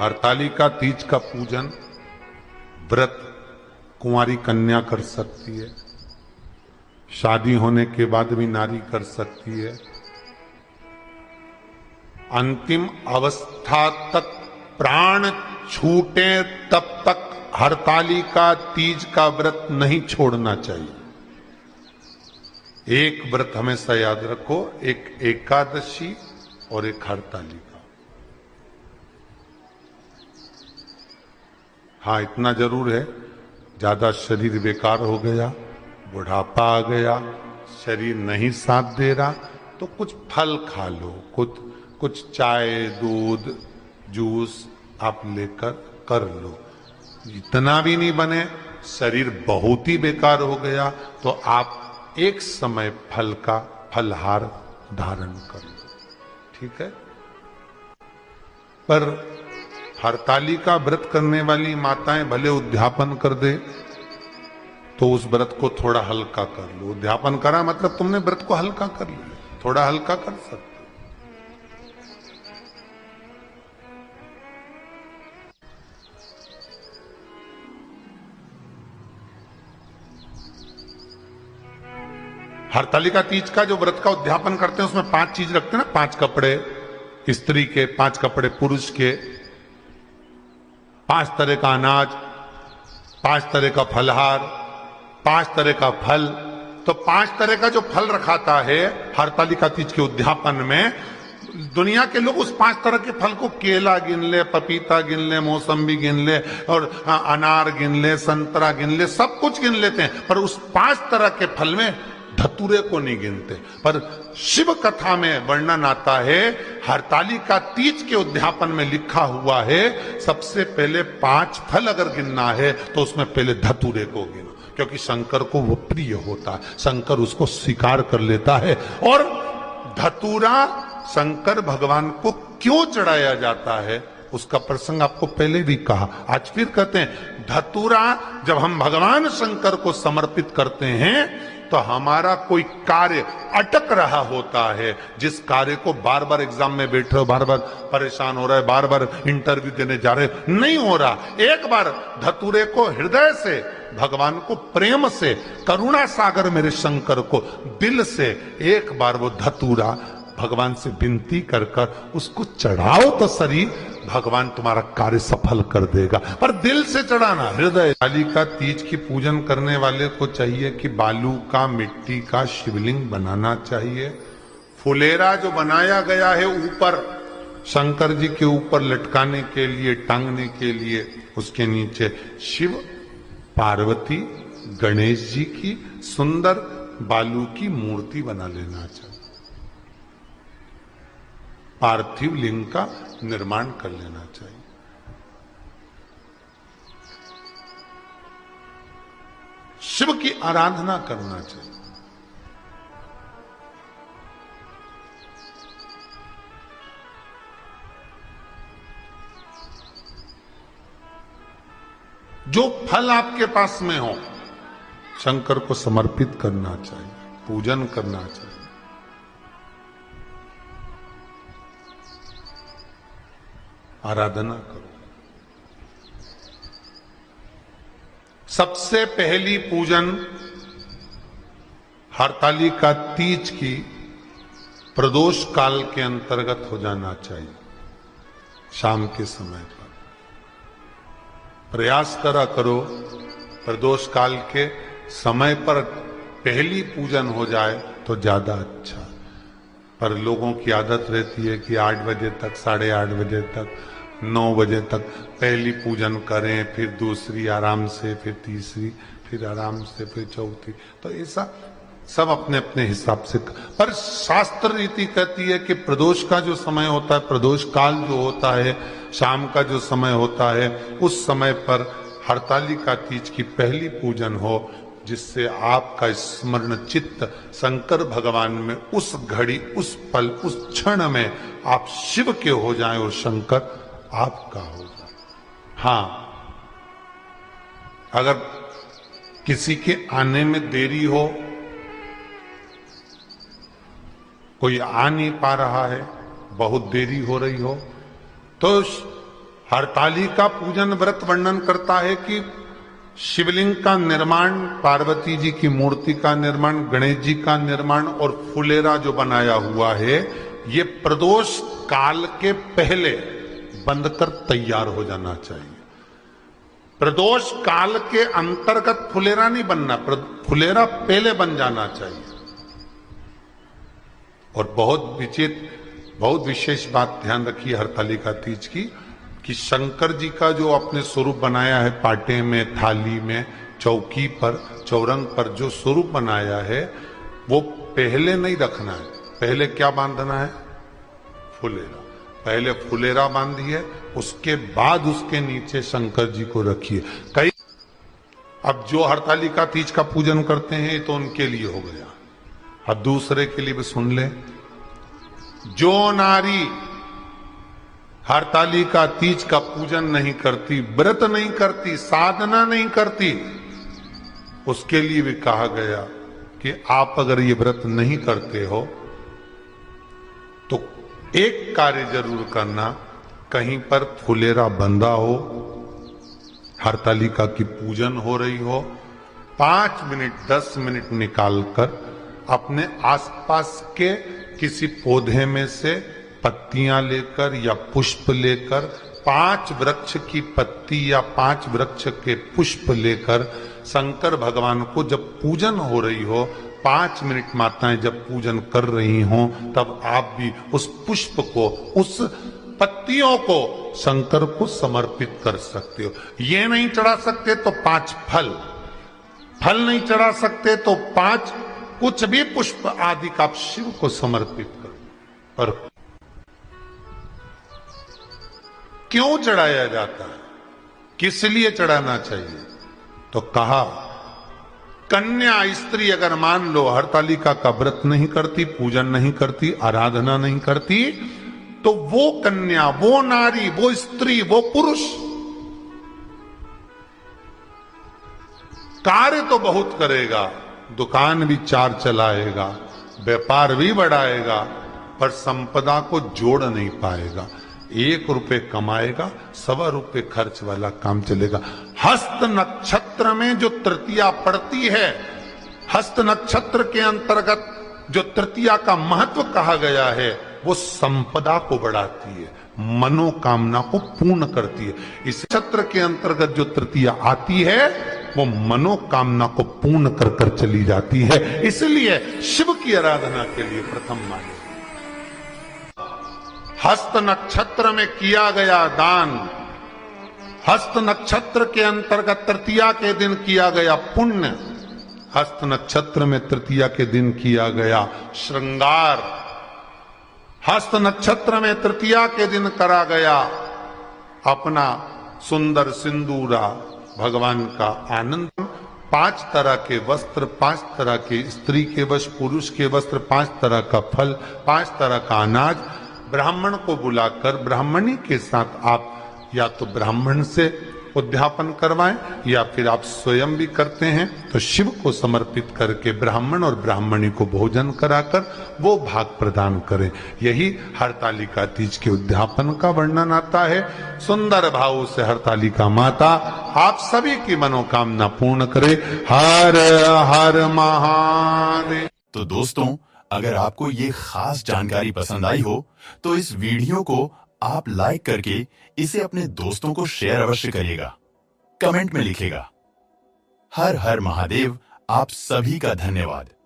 हरतालिका तीज का पूजन व्रत कुंवारी कन्या कर सकती है, शादी होने के बाद भी नारी कर सकती है। अंतिम अवस्था तक प्राण छूटे तब तक हरतालिका तीज का व्रत नहीं छोड़ना चाहिए। एक व्रत हमेशा याद रखो, एक एकादशी और एक हरतालिका। हाँ, इतना जरूर है, ज्यादा शरीर बेकार हो गया, बुढ़ापा आ गया, शरीर नहीं साथ दे रहा, तो कुछ फल खा लो, कुछ चाय दूध जूस आप लेकर कर लो। इतना भी नहीं बने, शरीर बहुत ही बेकार हो गया, तो आप एक समय फल का फलहार धारण कर लो, ठीक है। पर हरतालिका व्रत करने वाली माताएं भले उद्यापन कर दे, तो उस व्रत को थोड़ा हल्का कर लो। उद्यापन करा मतलब तुमने व्रत को हल्का कर लिया, थोड़ा हल्का कर सकते। हरतालिका तीज का जो व्रत का उद्यापन करते हैं उसमें 5 चीज रखते हैं ना, 5 कपड़े स्त्री के, 5 कपड़े पुरुष के, 5 तरह का अनाज, 5 तरह का फलहार, 5 तरह का फल। तो 5 तरह का जो फल रखाता है हरतालिका तीज के उद्यापन में, दुनिया के लोग उस 5 तरह के फल को केला गिन ले, पपीता गिन ले, मौसम्बी गिन ले, और अनार गिन ले, संतरा गिन ले, सब कुछ गिन लेते हैं, पर उस 5 तरह के फल में धतूरे को नहीं गिनते। पर शिव कथा में वर्णन आता है, हरतालिका तीज के उद्यापन में लिखा हुआ है, सबसे पहले 5 फल अगर गिनना है तो उसमें पहले धतूरे को गिनो, क्योंकि शंकर को वो प्रिय होता है, शंकर उसको स्वीकार कर लेता है। और धतूरा शंकर भगवान को क्यों चढ़ाया जाता है उसका प्रसंग आपको पहले भी कहा, आज फिर कहते हैं। धतूरा जब हम भगवान शंकर को समर्पित करते हैं तो हमारा कोई कार्य अटक रहा होता है, जिस कार्य को बार बार एग्जाम में बैठ रहे हो, बार बार परेशान हो रहा है, बार बार इंटरव्यू देने जा रहे हो, नहीं हो रहा, एक बार धतूरे को हृदय से, भगवान को प्रेम से, करुणा सागर मेरे शंकर को दिल से एक बार वो धतूरा भगवान से विनती कर कर उसको चढ़ाओ तो शरीर, भगवान तुम्हारा कार्य सफल कर देगा। पर दिल से चढ़ाना, हृदय। हरतालिका तीज की पूजन करने वाले को चाहिए कि बालू का, मिट्टी का शिवलिंग बनाना चाहिए। फुलेरा जो बनाया गया है ऊपर शंकर जी के ऊपर लटकाने के लिए, टांगने के लिए, उसके नीचे शिव, पार्वती, गणेश जी की सुंदर बालू की मूर्ति बना लेना चाहिए, पार्थिव लिंग का निर्माण कर लेना चाहिए। शिव की आराधना करना चाहिए। जो फल आपके पास में हो शंकर को समर्पित करना चाहिए, पूजन करना चाहिए। आराधना करो। सबसे पहली पूजन हरतालिका तीज की प्रदोष काल के अंतर्गत हो जाना चाहिए, शाम के समय पर। प्रयास करो प्रदोष काल के समय पर पहली पूजन हो जाए तो ज्यादा अच्छा। पर लोगों की आदत रहती है कि 8 बजे तक, 8:30 बजे तक, 9 बजे तक पहली पूजन करें, फिर दूसरी आराम से, फिर तीसरी, फिर आराम से, फिर चौथी। तो ऐसा सब अपने अपने हिसाब से। पर शास्त्र रीति कहती है कि प्रदोष का जो समय होता है, प्रदोष काल जो होता है, शाम का जो समय होता है, उस समय पर हरतालिका तीज की पहली पूजन हो, जिससे आपका स्मरण चित्त शंकर भगवान में उस घड़ी, उस पल, उस क्षण में आप शिव के हो जाएं और शंकर आपका हो जाए। हाँ, अगर किसी के आने में देरी हो, कोई आ नहीं पा रहा है, बहुत देरी हो रही हो, तो हरतालिका पूजन व्रत वर्णन करता है कि शिवलिंग का निर्माण, पार्वती जी की मूर्ति का निर्माण, गणेश जी का निर्माण और फुलेरा जो बनाया हुआ है, ये प्रदोष काल के पहले बनकर तैयार हो जाना चाहिए। प्रदोष काल के अंतर्गत फुलेरा नहीं बनना, फुलेरा पहले बन जाना चाहिए। और बहुत विशेष बात ध्यान रखिए हरतालिका तीज की, कि शंकर जी का जो अपने स्वरूप बनाया है, पाटे में, थाली में, चौकी पर, चौरंग पर जो स्वरूप बनाया है, वो पहले नहीं रखना है। पहले क्या बांधना है? फुलेरा। पहले फुलेरा बांधिए, उसके बाद उसके नीचे शंकर जी को रखिए। कई अब जो हरतालिका तीज का पूजन करते हैं तो उनके लिए हो गया, अब दूसरे के लिए भी सुन ले। जो नारी हरतालिका तीज का पूजन नहीं करती, व्रत नहीं करती, साधना नहीं करती, उसके लिए भी कहा गया कि आप अगर ये व्रत नहीं करते हो तो एक कार्य जरूर करना, कहीं पर फुलेरा बंधा हो, हरतालिका की पूजन हो रही हो, 5 मिनट 10 मिनट निकालकर अपने आसपास के किसी पौधे में से पत्तियां लेकर या पुष्प लेकर, 5 वृक्ष की पत्ती या 5 वृक्ष के पुष्प लेकर शंकर भगवान को जब पूजन हो रही हो, 5 मिनट माताएं जब पूजन कर रही हों, तब आप भी उस पुष्प को, उस पत्तियों को शंकर को समर्पित कर सकते हो। ये नहीं चढ़ा सकते तो 5 फल नहीं चढ़ा सकते तो 5 कुछ भी पुष्प आदि का आप शिव को समर्पित करो। और क्यों चढ़ाया जाता है, किस लिए चढ़ाना चाहिए? तो कहा, कन्या स्त्री अगर मान लो हरतालिका का व्रत नहीं करती, पूजन नहीं करती, आराधना नहीं करती, तो वो कन्या, वो नारी, वो स्त्री, वो पुरुष कार्य तो बहुत करेगा, दुकान भी 4 चलाएगा, व्यापार भी बढ़ाएगा, पर संपदा को जोड़ नहीं पाएगा। 1 रुपए कमाएगा, 1.25 रुपए खर्च वाला काम चलेगा। हस्त नक्षत्र में जो तृतीया पड़ती है, हस्त नक्षत्र के अंतर्गत जो तृतीया का महत्व कहा गया है, वो संपदा को बढ़ाती है, मनोकामना को पूर्ण करती है। इस नक्षत्र के अंतर्गत जो तृतीया आती है, वो मनोकामना को पूर्ण कर कर चली जाती है। इसलिए शिव की आराधना के लिए प्रथम माने। हस्त नक्षत्र में किया गया दान, हस्त नक्षत्र के अंतर्गत तृतीया के दिन किया गया पुण्य, हस्त नक्षत्र में तृतीया के दिन किया गया श्रृंगार, हस्त नक्षत्र में तृतीया के दिन करा गया अपना सुंदर सिंदूरा, भगवान का आनंद। 5 तरह के वस्त्र, 5 तरह के स्त्री के वस्त्र, पुरुष के वस्त्र, 5 तरह का फल, 5 तरह का अनाज, ब्राह्मण को बुलाकर ब्राह्मणी के साथ आप या तो ब्राह्मण से उद्यापन करवाएं या फिर आप स्वयं भी करते हैं तो शिव को समर्पित करके ब्राह्मण और ब्राह्मणी को भोजन कराकर वो भाग प्रदान करें। यही हरतालिका तीज के उद्यापन का वर्णन आता है। सुंदर भाव से हरतालिका माता आप सभी की मनोकामना पूर्ण करे। हर हर महादेव। तो दोस्तों, अगर आपको ये खास जानकारी पसंद आई हो तो इस वीडियो को आप लाइक करके इसे अपने दोस्तों को शेयर अवश्य करिएगा। कमेंट में लिखेगा हर हर महादेव। आप सभी का धन्यवाद।